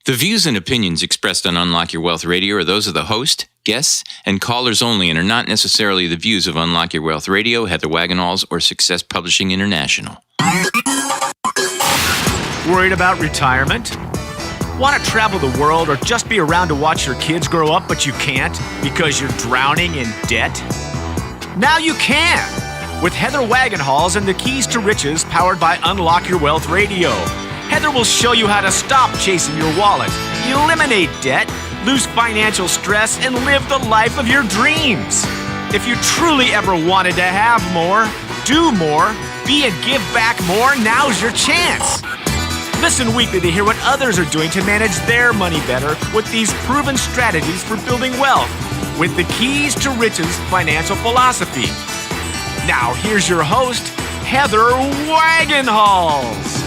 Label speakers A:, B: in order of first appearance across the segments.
A: The views and opinions expressed on Unlock Your Wealth Radio are those of the host, guests, and callers only and are not necessarily the views of Unlock Your Wealth Radio, Heather Wagenhals, or Success Publishing International.
B: Worried about retirement? Want to travel the world or just be around to watch your kids grow up, but you can't because you're drowning in debt? Now you can! With Heather Wagenhals and the Keys to Riches powered by Unlock Your Wealth Radio. Heather will show you how to stop chasing your wallet, eliminate debt, lose financial stress, and live the life of your dreams. If you truly ever wanted to have more, do more, be and give back more, now's your chance. Listen weekly to hear what others are doing to manage their money better with these proven strategies for building wealth with the Keys to Riches financial philosophy. Now here's your host, Heather Wagenhals.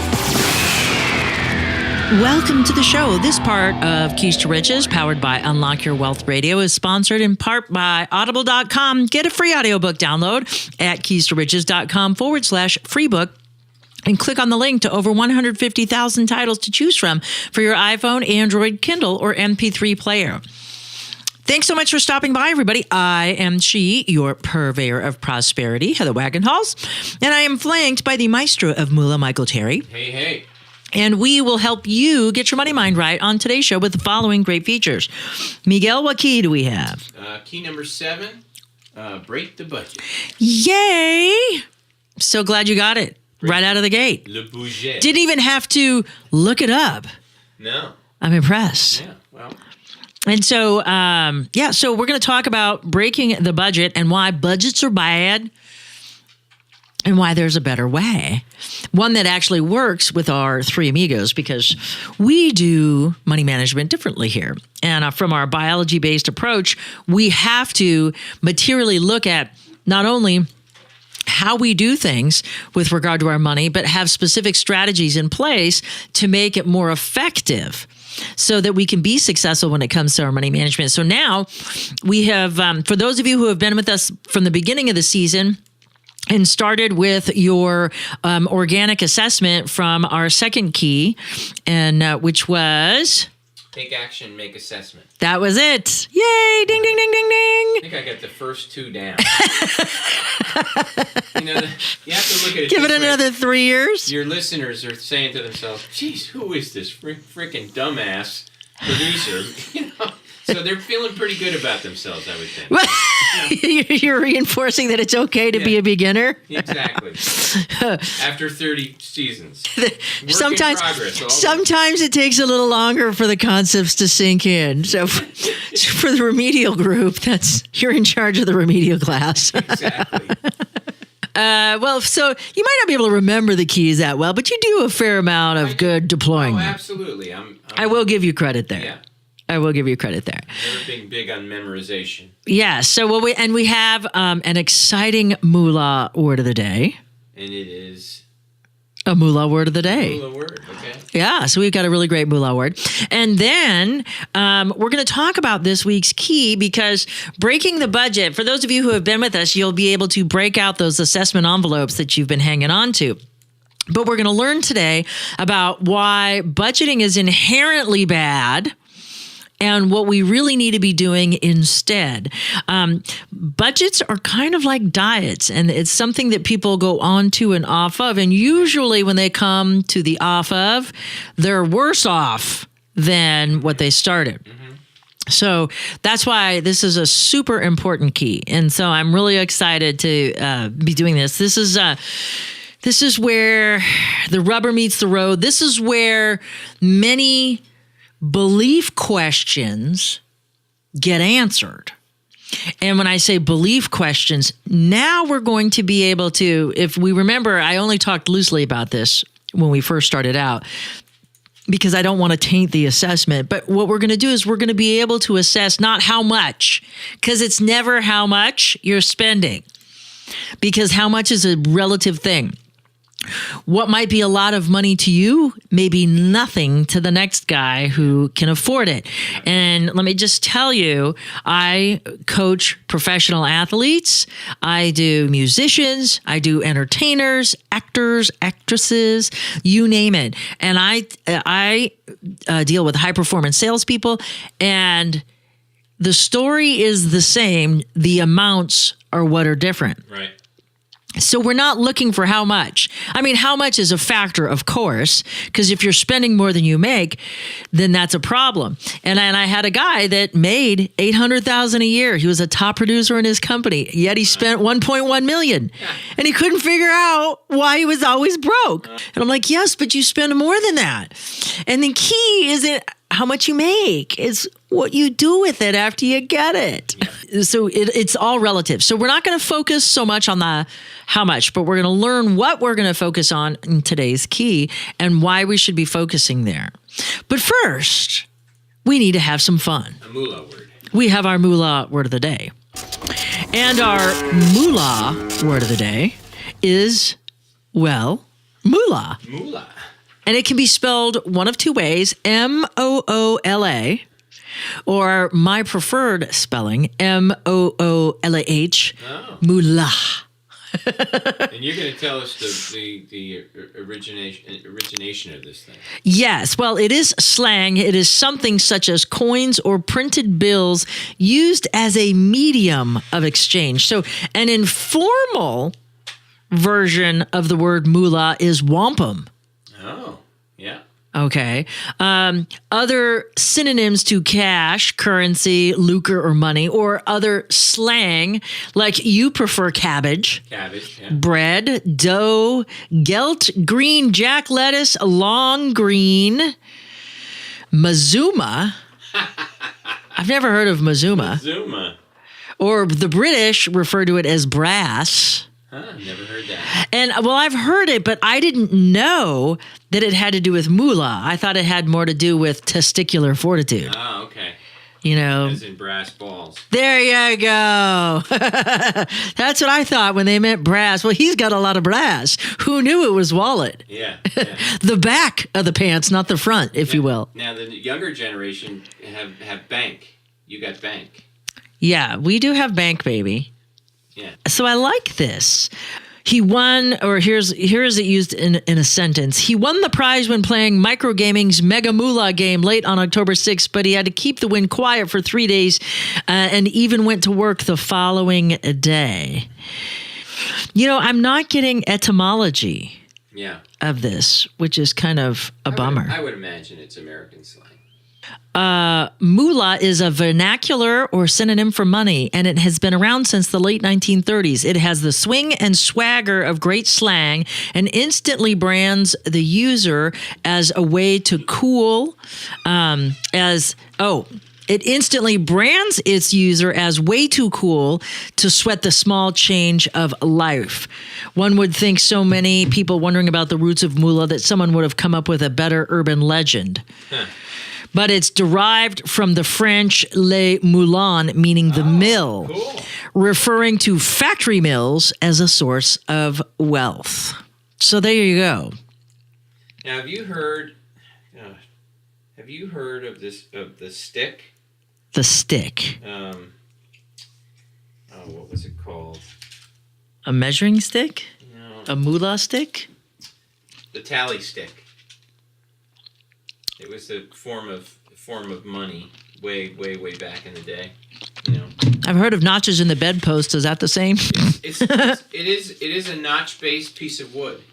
C: Welcome to the show. This part of Keys to Riches, powered by Unlock Your Wealth Radio, is sponsored in part by Audible.com. Get a free audiobook download at keystoriches.com/free book and click on the link to over 150,000 titles to choose from for your iPhone, Android, Kindle, or MP3 player. Thanks so much for stopping by, everybody. I am your purveyor of prosperity, Heather Wagenhals, and I am flanked by the maestro of Moolah, Michael Terry.
A: Hey, hey.
C: And we will help you get your money mind right on today's show with the following great features. Miguel, what key do we have?
A: Key number 7, break the budget.
C: Yay! So glad you got it right out of the gate.
A: Le budget.
C: Didn't even have to look it up.
A: No.
C: I'm impressed.
A: Yeah, well.
C: And so, so we're going to talk about breaking the budget and why budgets are bad and why there's a better way. One that actually works with our three amigos because we do money management differently here. And from our biology-based approach, we have to materially look at not only how we do things with regard to our money, but have specific strategies in place to make it more effective so that we can be successful when it comes to our money management. So now we have, for those of you who have been with us from the beginning of the season, and started with your organic assessment from our second key, and which was...
A: Take action, make assessment.
C: That was it. Yay! Ding, ding, ding, ding, ding.
A: I think I got the first two down. You have to look at it.
C: Give it another 3 years.
A: Your listeners are saying to themselves, geez, who is this freaking dumbass producer? So they're feeling pretty good about themselves, I would think.
C: You're reinforcing that it's okay to be a beginner?
A: Exactly. After 30 seasons.
C: Sometimes it takes a little longer for the concepts to sink in. So for the remedial group, you're in charge of the remedial class.
A: Exactly.
C: So you might not be able to remember the keys that well, but you do a fair amount of good deploying.
A: Oh, absolutely.
C: I will give you credit there.
A: Yeah.
C: I will give you credit there.
A: Never being big on memorization.
C: Yeah. So we have an exciting moolah word of the day.
A: And it is
C: a moolah word of the day.
A: Moolah word. Okay.
C: Yeah. So we've got a really great moolah word, and then we're going to talk about this week's key because breaking the budget. For those of you who have been with us, you'll be able to break out those assessment envelopes that you've been hanging on to. But we're going to learn today about why budgeting is inherently bad and what we really need to be doing instead. Budgets are kind of like diets, and it's something that people go on to and off of. And usually when they come to the off of, they're worse off than what they started. Mm-hmm. So that's why this is a super important key. And so I'm really excited to be doing this. This is where the rubber meets the road. This is where many belief questions get answered. And when I say belief questions, now we're going to be able to, if we remember, I only talked loosely about this when we first started out because I don't want to taint the assessment. But what we're going to do is we're going to be able to assess not how much, because it's never how much you're spending, because how much is a relative thing. What might be a lot of money to you may be nothing to the next guy who can afford it. And let me just tell you, I coach professional athletes. I do musicians. I do entertainers, actors, actresses, you name it. And I deal with high performance salespeople, and the story is the same. The amounts are what are different.
A: Right.
C: So we're not looking for how much. I mean, how much is a factor, of course, because if you're spending more than you make, then that's a problem. And I had a guy that made $800,000 a year. He was a top producer in his company, yet he spent $1.1 million, and he couldn't figure out why he was always broke. And I'm like, yes, but you spend more than that. And the key isn't how much you make, it's what you do with it after you get it. Yeah. So it's all relative. So we're not going to focus so much on the how much, but we're going to learn what we're going to focus on in today's key and why we should be focusing there. But first, we need to have some fun.
A: A moolah word.
C: We have our moolah word of the day. And our moolah word of the day is, well, moolah.
A: Moolah.
C: And it can be spelled one of two ways, M-O-O-L-A, or my preferred spelling, M-O-O-L-A-H, moolah.
A: And you're going to tell us the origination of this thing.
C: Yes. Well, it is slang. It is something such as coins or printed bills used as a medium of exchange. So an informal version of the word moolah is wampum.
A: Oh, yeah.
C: Okay. Other synonyms to cash, currency, lucre, or money, or other slang, like you prefer cabbage,
A: yeah.
C: bread, dough, gelt, green jack lettuce, long green, mazuma. I've never heard of mazuma.
A: Mazuma.
C: Or the British refer to it as brass.
A: Huh, never heard that.
C: And, well, I've heard it, but I didn't know that it had to do with moolah. I thought it had more to do with testicular fortitude.
A: Oh, okay.
C: You know.
A: As in brass balls.
C: There you go. That's what I thought when they meant brass. Well, he's got a lot of brass. Who knew it was wallet?
A: Yeah.
C: The back of the pants, not the front, if you will.
A: Now, the younger generation have bank. You got bank.
C: Yeah, we do have bank, baby.
A: Yeah.
C: So I like this. He won, or here is it used in a sentence. He won the prize when playing Microgaming's Mega Moolah game late on October 6th, but he had to keep the win quiet for 3 days and even went to work the following day. You know, I'm not getting etymology of this, which is kind of a bummer.
A: I would imagine it's American slang.
C: Moolah is a vernacular or synonym for money, and it has been around since the late 1930s. It has the swing and swagger of great slang and instantly brands the user as a way to cool, it instantly brands its user as way too cool to sweat the small change of life. One would think so many people wondering about the roots of moolah that someone would have come up with a better urban legend. Huh. But it's derived from the French le moulin, meaning the mill, cool. Referring to factory mills as a source of wealth. So there you go.
A: Now, have you heard of the stick?
C: The stick.
A: What was it called?
C: A measuring stick?
A: No.
C: A moolah stick?
A: The tally stick. It was a form of money way back in the day. You know.
C: I've heard of notches in the bedpost. Is that the same?
A: It is a notch-based piece of wood.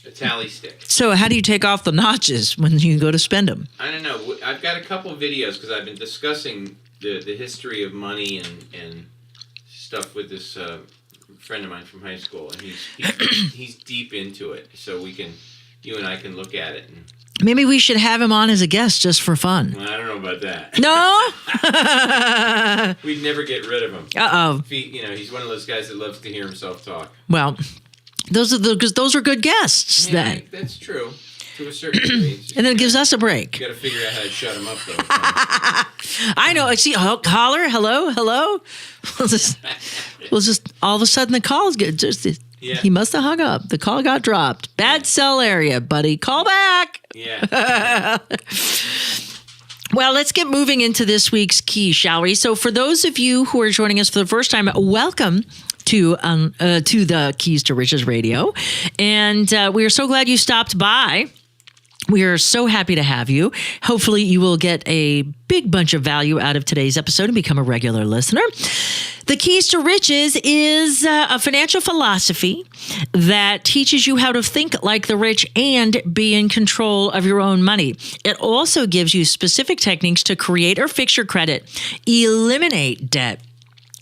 A: A tally stick.
C: So how do you take off the notches when you go to spend them?
A: I don't know. I've got a couple of videos because I've been discussing the history of money and stuff with this friend of mine from high school, and he's deep into it. So you and I can look at it. And
C: maybe we should have him on as a guest just for fun.
A: Well, I don't know about that.
C: No?
A: We'd never get rid of him.
C: Uh-oh.
A: He's one of those guys that loves to hear himself talk.
C: Well, those are good guests.
A: Yeah, that's true. To a certain degree.
C: And then it gives us a break.
A: You got to figure out how to shut him up, though.
C: I know. See, holler, hello. We'll just all of a sudden the calls get just
A: Yeah.
C: He must have hung up. The call got dropped. Bad cell area, buddy. Call back.
A: Yeah.
C: Well, let's get moving into this week's key, shall we? So for those of you who are joining us for the first time, welcome to the Keys to Riches Radio. And we are so glad you stopped by. We are so happy to have you. Hopefully you will get a big bunch of value out of today's episode and become a regular listener. The Keys to Riches is a financial philosophy that teaches you how to think like the rich and be in control of your own money. It also gives you specific techniques to create or fix your credit, eliminate debt,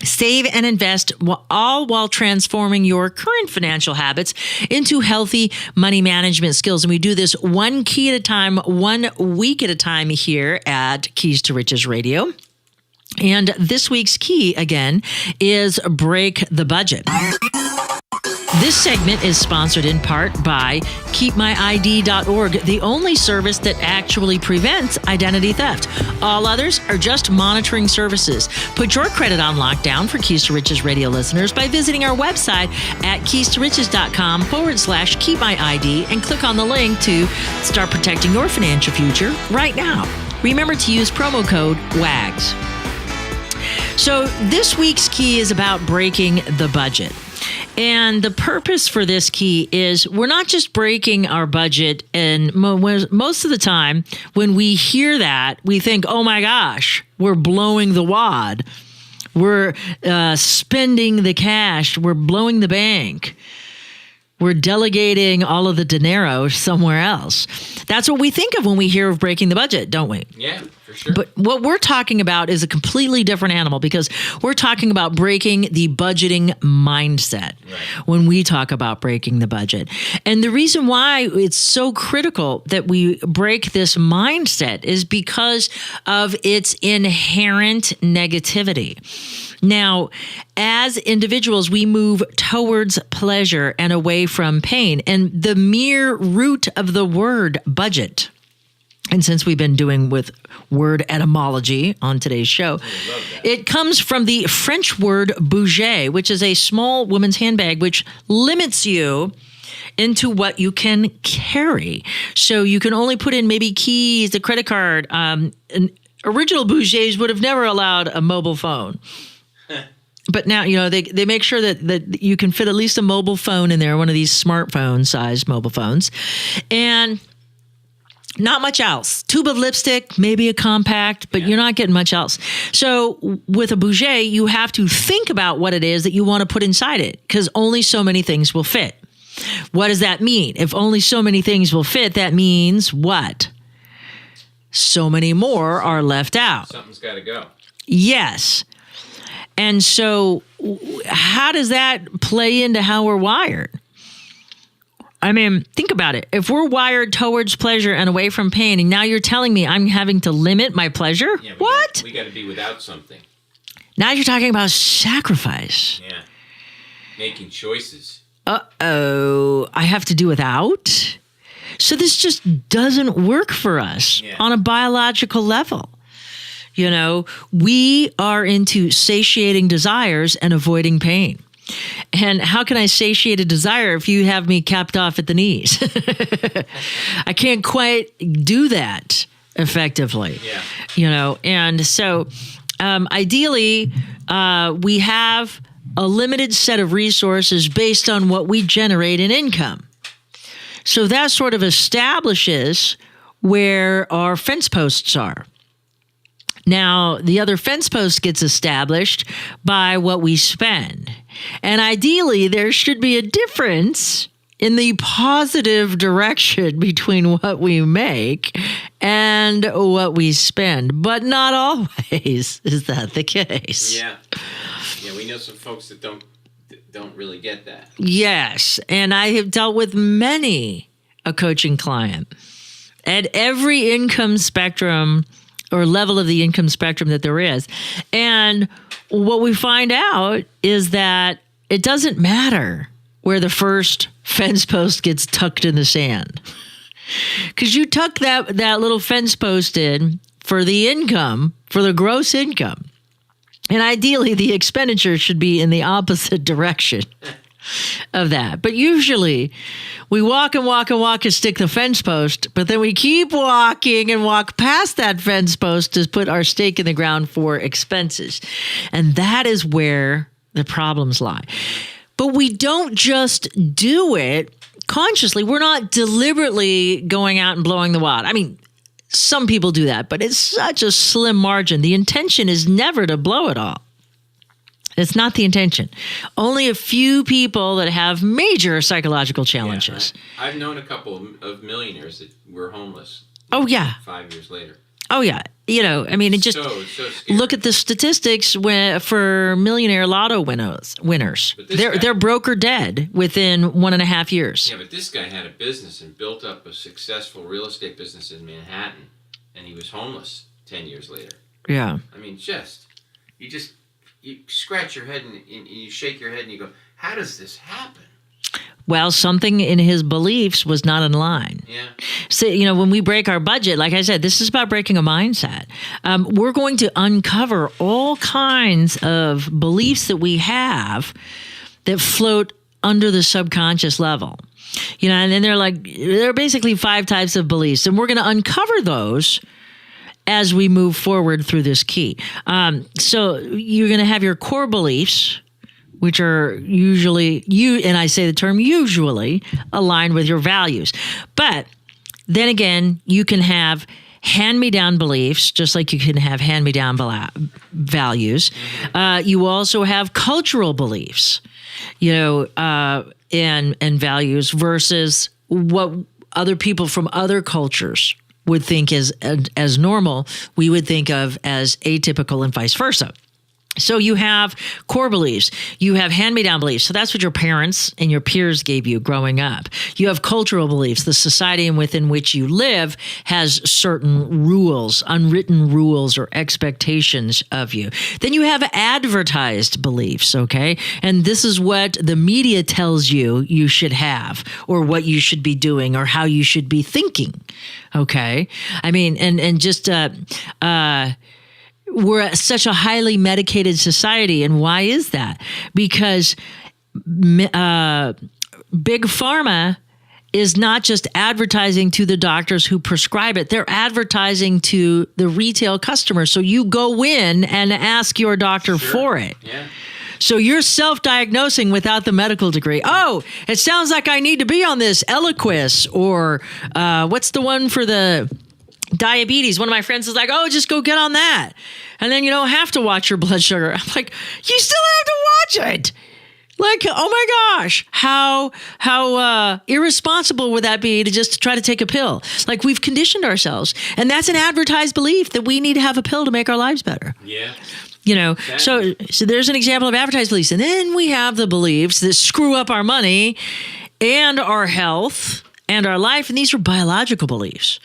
C: save and invest, all while transforming your current financial habits into healthy money management skills. And we do this one key at a time, 1 week at a time here at Keys to Riches Radio. And this week's key, again, is break the budget. This segment is sponsored in part by keepmyid.org, the only service that actually prevents identity theft. All others are just monitoring services. Put your credit on lockdown for Keys to Riches Radio listeners by visiting our website at keystoriches.com/keepmyid and click on the link to start protecting your financial future right now. Remember to use promo code WAGS. So this week's key is about breaking the budget. And the purpose for this key is we're not just breaking our budget. And most of the time when we hear that, we think, oh my gosh, we're blowing the wad. We're spending the cash. We're blowing the bank. We're delegating all of the dinero somewhere else. That's what we think of when we hear of breaking the budget, don't we?
A: Yeah, for sure.
C: But what we're talking about is a completely different animal because we're talking about breaking the budgeting mindset when we talk about breaking the budget. And the reason why it's so critical that we break this mindset is because of its inherent negativity. Now, as individuals, we move towards pleasure and away from pain. And the mere root of the word budget, and since we've been doing with word etymology on today's show, it comes from the French word budget, which is a small woman's handbag, which limits you into what you can carry. So you can only put in maybe keys, a credit card. Original budgets would have never allowed a mobile phone. But now, they make sure that you can fit at least a mobile phone in there, one of these smartphone-sized mobile phones, and not much else. Tube of lipstick, maybe a compact, but you're not getting much else. So with a budget, you have to think about what it is that you want to put inside it because only so many things will fit. What does that mean? If only so many things will fit, that means what? So many more are left out.
A: Something's got to go.
C: Yes. And so how does that play into how we're wired? I mean, think about it. If we're wired towards pleasure and away from pain, and now you're telling me I'm having to limit my pleasure?
A: Yeah,
C: what?
A: We got to be without something.
C: Now you're talking about sacrifice.
A: Yeah. Making choices.
C: Uh-oh. I have to do without? So this just doesn't work for us on a biological level. We are into satiating desires and avoiding pain. And how can I satiate a desire if you have me capped off at the knees? I can't quite do that effectively.
A: Yeah.
C: And so ideally, we have a limited set of resources based on what we generate in income. So that sort of establishes where our fence posts are. Now, the other fence post gets established by what we spend. And ideally, there should be a difference in the positive direction between what we make and what we spend. But not always is that the case.
A: Yeah. Yeah, we know some folks that don't really get that.
C: Yes, and I have dealt with many a coaching client at every income spectrum or level of the income spectrum that there is. And what we find out is that it doesn't matter where the first fence post gets tucked in the sand. Because you tuck that little fence post in for the income, for the gross income. And ideally, the expenditure should be in the opposite direction. of that. But usually we walk and walk and walk and stick the fence post, but then we keep walking and walk past that fence post to put our stake in the ground for expenses. And that is where the problems lie. But we don't just do it consciously. We're not deliberately going out and blowing the wad. I mean, some people do that, but it's such a slim margin. The intention is never to blow it all. It's not the intention. Only a few people that have major psychological challenges.
A: Yeah, I've known a couple of millionaires that were homeless.
C: Oh, yeah.
A: 5 years later.
C: Oh, yeah. You know, I mean, it just
A: so scary.
C: Look at the statistics for millionaire lotto winners. They're broke or dead within 1.5 years.
A: Yeah, but this guy had a business and built up a successful real estate business in Manhattan, and he was homeless 10 years later.
C: Yeah.
A: I mean, you scratch your head and you shake your head and you go, how does this happen?
C: Well, something in his beliefs was not in line.
A: Yeah.
C: So, you know, when we break our budget, like I said, this is about breaking a mindset. We're going to uncover all kinds of beliefs that we have that float under the subconscious level. You know, and then there are basically 5 types of beliefs, and we're going to uncover those as we move forward through this key. So you're going to have your core beliefs, which are usually, and I say the term usually, aligned with your values. But then again, you can have hand-me-down beliefs, just like you can have hand-me-down values. You also have cultural beliefs, you know, and values versus what other people from other cultures would think as normal, we would think of as atypical and vice versa. So you have core beliefs, you have hand-me-down beliefs. So that's what your parents and your peers gave you growing up. You have cultural beliefs. The society within which you live has certain rules, unwritten rules or expectations of you. Then you have advertised beliefs, okay? And this is what the media tells you should have, or what you should be doing, or how you should be thinking, okay? I mean, and just we're such a highly medicated society. And why is that? Because big pharma is not just advertising to the doctors who prescribe it. They're advertising to the retail customers. So you go in and ask your doctor for it.
A: Yeah.
C: So you're self-diagnosing without the medical degree. Oh, it sounds like I need to be on this Eliquis, or what's the one for the diabetes? One of my friends is like, oh, just go get on that. And then you don't have to watch your blood sugar. I'm like, you still have to watch it. Like, oh my gosh, how irresponsible would that be to just try to take a pill? Like, we've conditioned ourselves. And that's an advertised belief that we need to have a pill to make our lives better.
A: Yeah.
C: You know, so there's an example of advertised beliefs. And then we have the beliefs that screw up our money and our health and our life. And these are biological beliefs.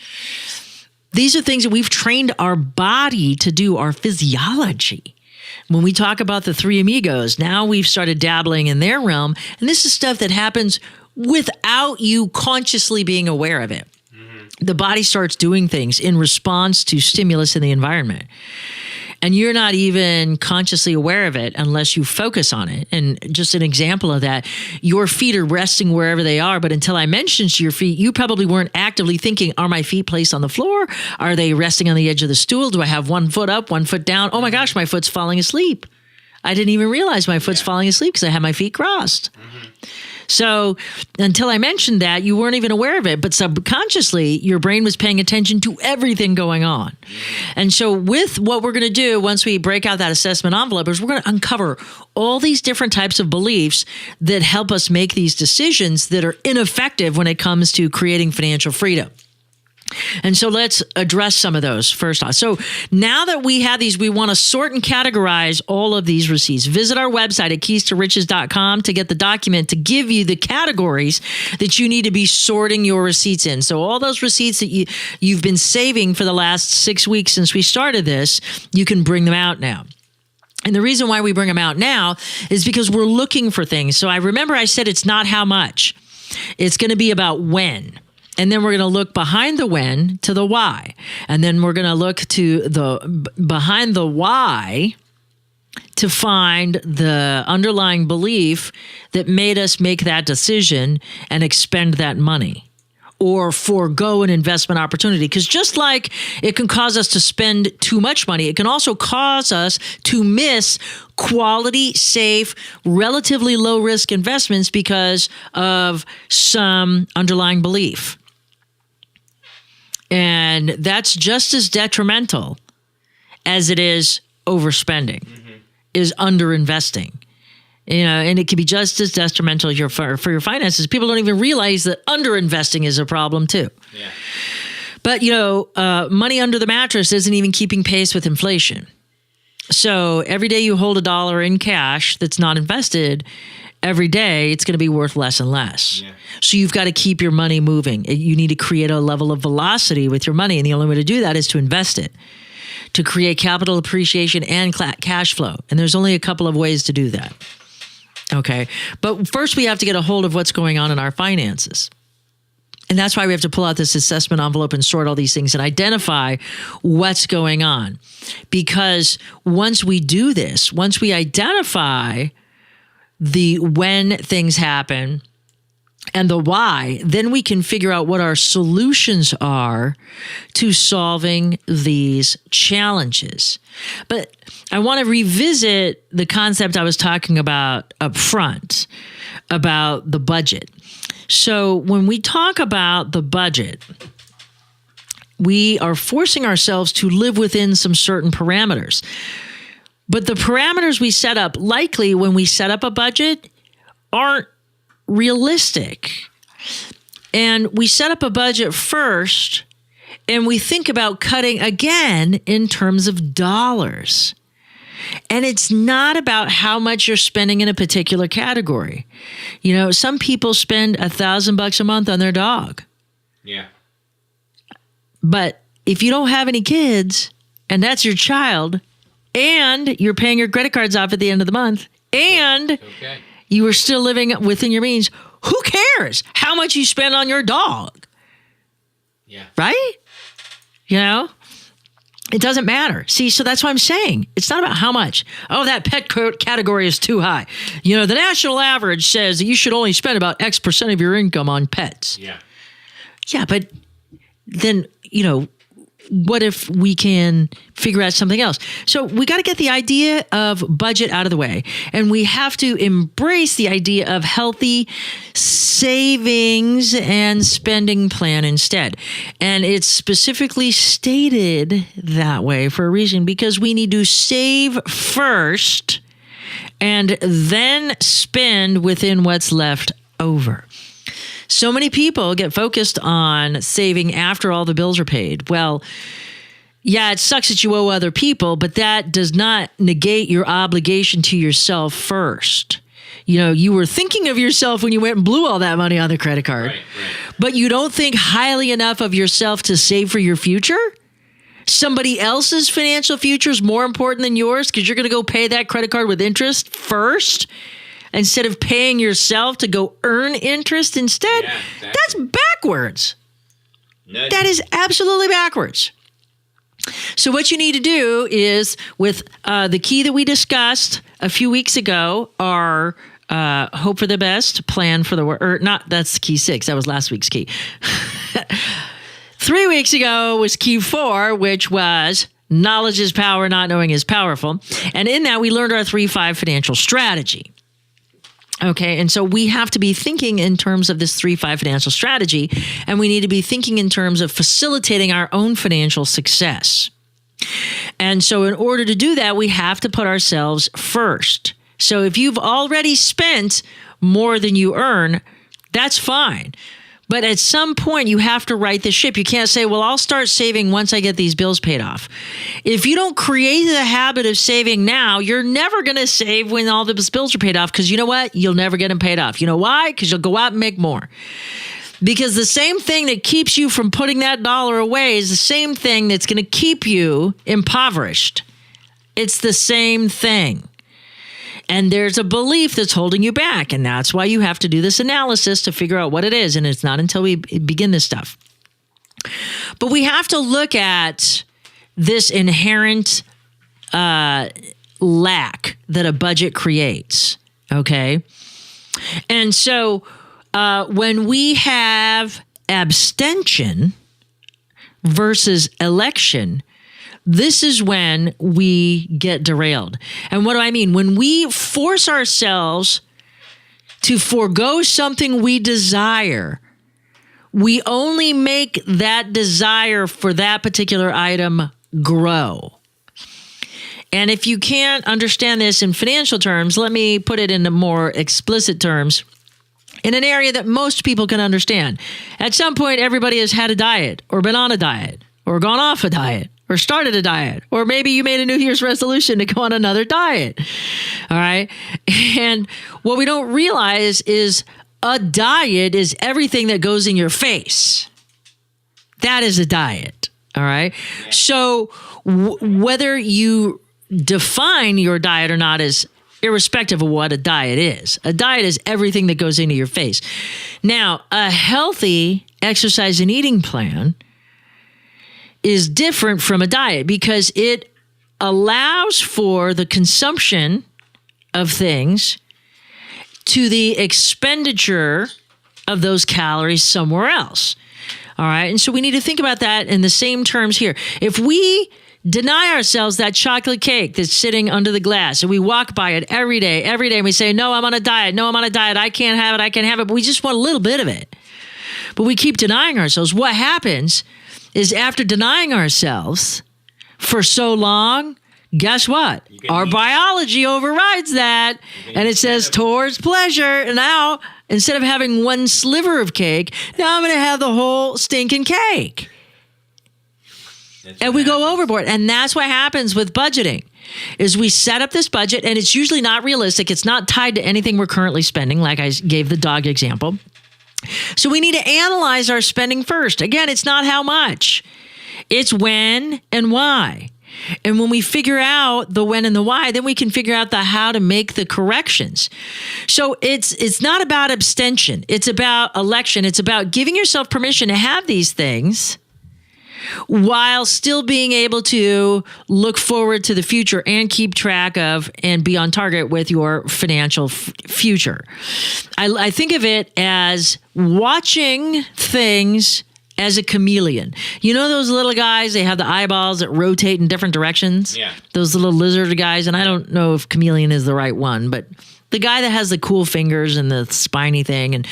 C: These are things that we've trained our body to do, our physiology. When we talk about the 3 amigos, now we've started dabbling in their realm. And this is stuff that happens without you consciously being aware of it. Mm-hmm. The body starts doing things in response to stimulus in the environment. And you're not even consciously aware of it unless you focus on it. And just an example of that, your feet are resting wherever they are. But until I mentioned your feet, you probably weren't actively thinking, are my feet placed on the floor? Are they resting on the edge of the stool? Do I have one foot up, one foot down? Oh my gosh, my foot's falling asleep. I didn't even realize my foot's falling asleep because I had my feet crossed. Mm-hmm. So until I mentioned that, you weren't even aware of it. But subconsciously, your brain was paying attention to everything going on. And so with what we're going to do once we break out that assessment envelope is we're going to uncover all these different types of beliefs that help us make these decisions that are ineffective when it comes to creating financial freedom. And so let's address some of those first off. So now that we have these, we want to sort and categorize all of these receipts. Visit our website at keys2riches.com to get the document to give you the categories that you need to be sorting your receipts in. So all those receipts that you've been saving for the last 6 weeks since we started this, you can bring them out now. And the reason why we bring them out now is because we're looking for things. So I said it's not how much. It's going to be about when. And then we're going to look behind the when to the why. And then we're going to look to the behind the why to find the underlying belief that made us make that decision and expend that money or forego an investment opportunity. Because just like it can cause us to spend too much money, it can also cause us to miss quality, safe, relatively low risk investments because of some underlying belief. And that's just as detrimental as it is overspending, is underinvesting. And it can be just as detrimental for your finances. People don't even realize that underinvesting is a problem too.
A: Yeah.
C: But, money under the mattress isn't even keeping pace with inflation. So every day you hold $1 in cash that's not invested, every day it's going to be worth less and less.
A: Yeah.
C: So you've got to keep your money moving. You need to create a level of velocity with your money. And the only way to do that is to invest it, to create capital appreciation and cash flow. And there's only a couple of ways to do that. Okay. But first we have to get a hold of what's going on in our finances. And that's why we have to pull out this assessment envelope and sort all these things and identify what's going on. Because once we do this, once we identify the when things happen and the why, then we can figure out what our solutions are to solving these challenges. But I want to revisit the concept I was talking about up front, about the budget. So when we talk about the budget, we are forcing ourselves to live within some certain parameters. But the parameters we set up, likely when we set up a budget, aren't realistic. And we set up a budget first, and we think about cutting again in terms of dollars. And it's not about how much you're spending in a particular category. Some people spend $1,000 a month on their dog.
A: Yeah.
C: But if you don't have any kids, and that's your child, and you're paying your credit cards off at the end of the month, and you are still living within your means, who cares how much you spend on your dog?
A: Yeah.
C: Right? It doesn't matter. See, so that's what I'm saying. It's not about how much. Oh, that pet category is too high. The national average says that you should only spend about X% of your income on pets.
A: Yeah.
C: Yeah, but then, what if we can figure out something else? So we got to get the idea of budget out of the way. And we have to embrace the idea of healthy savings and spending plan instead. And it's specifically stated that way for a reason, because we need to save first and then spend within what's left over. So many people get focused on saving after all the bills are paid. Well, yeah, it sucks that you owe other people, but that does not negate your obligation to yourself first. You were thinking of yourself when you went and blew all that money on the credit card,
A: Right.
C: but you don't think highly enough of yourself to save for your future? Somebody else's financial future is more important than yours because you're going to go pay that credit card with interest first? Instead of paying yourself to go earn interest instead?
A: Yeah, exactly.
C: That's backwards.
A: Nudge.
C: That is absolutely backwards. So what you need to do is, with the key that we discussed a few weeks ago, our hope for the best, plan for the worst, or not, that's key 6. That was last week's key. 3 weeks ago was key 4, which was knowledge is power, not knowing is powerful. And in that, we learned our 3-5 financial strategy. Okay, and so we have to be thinking in terms of this 3-5 financial strategy, and we need to be thinking in terms of facilitating our own financial success. And so in order to do that, we have to put ourselves first. So if you've already spent more than you earn, that's fine. But at some point, you have to right the ship. You can't say, well, I'll start saving once I get these bills paid off. If you don't create the habit of saving now, you're never going to save when all the bills are paid off, because you know what? You'll never get them paid off. You know why? Because you'll go out and make more. Because the same thing that keeps you from putting that dollar away is the same thing that's going to keep you impoverished. It's the same thing. And there's a belief that's holding you back. And that's why you have to do this analysis to figure out what it is. And it's not until we begin this stuff. But we have to look at this inherent lack that a budget creates. Okay. And so when we have abstention versus election, this is when we get derailed. And what do I mean? When we force ourselves to forego something we desire, we only make that desire for that particular item grow. And if you can't understand this in financial terms, let me put it into more explicit terms in an area that most people can understand. At some point, everybody has had a diet or been on a diet or gone off a diet or started a diet, or maybe you made a New Year's resolution to go on another diet. All right. And what we don't realize is a diet is everything that goes in your face. That is a diet. All right. Yeah. So whether you define your diet or not is irrespective of what a diet is. A diet is everything that goes into your face. Now, a healthy exercise and eating plan is different from a diet because it allows for the consumption of things to the expenditure of those calories somewhere else. All right. And so we need to think about that in the same terms here. If we deny ourselves that chocolate cake that's sitting under the glass, and we walk by it every day, and we say, no, I'm on a diet. No, I'm on a diet. I can't have it. But we just want a little bit of it. But we keep denying ourselves. What happens is after denying ourselves for so long, guess what? Our biology overrides that, and it says towards pleasure. And now, instead of having one sliver of cake, now I'm going to have the whole stinking cake. And we go overboard. And that's what happens with budgeting, is we set up this budget, and it's usually not realistic. It's not tied to anything we're currently spending, like I gave the dog example. So we need to analyze our spending first. Again, it's not how much. It's when and why. And when we figure out the when and the why, then we can figure out the how to make the corrections. So it's not about abstention. It's about election. It's about giving yourself permission to have these things while still being able to look forward to the future and keep track of and be on target with your financial future. I think of it as watching things as a chameleon. You know those little guys, they have the eyeballs that rotate in different directions? Yeah. Those little lizard guys, and I don't know if chameleon is the right one, but the guy that has the cool fingers and the spiny thing. And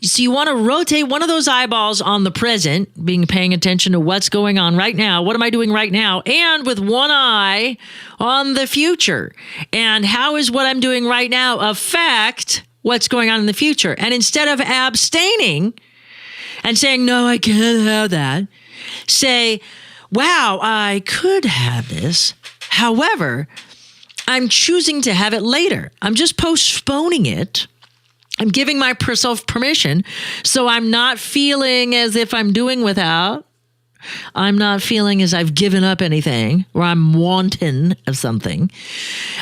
C: so you want to rotate one of those eyeballs on the present, paying attention to what's going on right now. What am I doing right now? And with one eye on the future. And how is what I'm doing right now affect what's going on in the future? And instead of abstaining and saying, no, I can't have that, say, wow, I could have this. However, I'm choosing to have it later. I'm just postponing it. I'm giving myself permission. So I'm not feeling as if I'm doing without. I'm not feeling as I've given up anything or I'm wanting of something.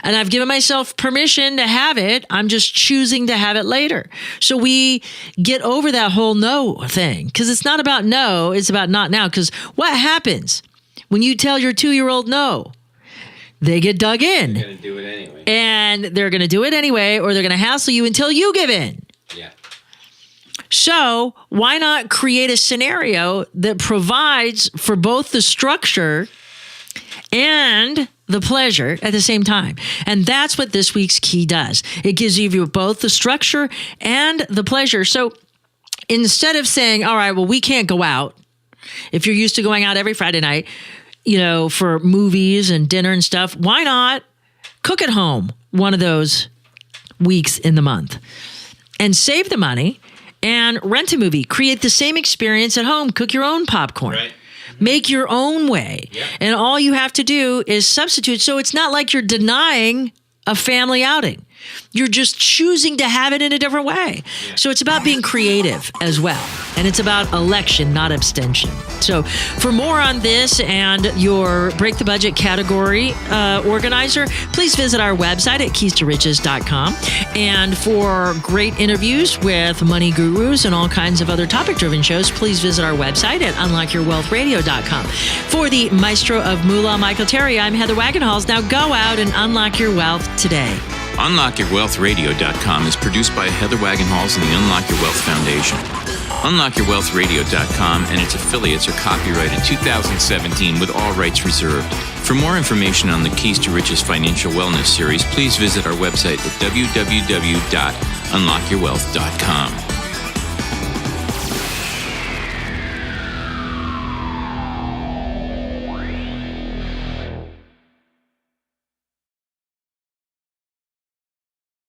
C: And I've given myself permission to have it. I'm just choosing to have it later. So we get over that whole no thing, because it's not about no, it's about not now. Because what happens when you tell your 2-year-old no? They get dug in.
A: They're going to do it anyway.
C: And they're going to do it anyway, or they're going to hassle you until you give in.
A: Yeah.
C: So why not create a scenario that provides for both the structure and the pleasure at the same time? And that's what this week's key does. It gives you both the structure and the pleasure. So instead of saying, all right, well, we can't go out. If you're used to going out every Friday night, for movies and dinner and stuff, why not cook at home one of those weeks in the month and save the money and rent a movie? Create the same experience at home. Cook your own popcorn. Right. Make your own way. Yep. And all you have to do is substitute. So it's not like you're denying a family outing. You're just choosing to have it in a different way.
A: Yeah.
C: So it's about being creative as well. And it's about election, not abstention. So for more on this and your Break the Budget category organizer, please visit our website at keys-to-riches.com. And for great interviews with money gurus and all kinds of other topic-driven shows, please visit our website at unlockyourwealthradio.com. For the maestro of moolah, Michael Terry, I'm Heather Wagenhals. Now go out and unlock your wealth today.
A: UnlockYourWealthRadio.com is produced by Heather Wagenhals and the Unlock Your Wealth Foundation. UnlockYourWealthRadio.com and its affiliates are copyrighted 2017 with all rights reserved. For more information on the Keys to Riches Financial Wellness Series, please visit our website at www.unlockyourwealth.com.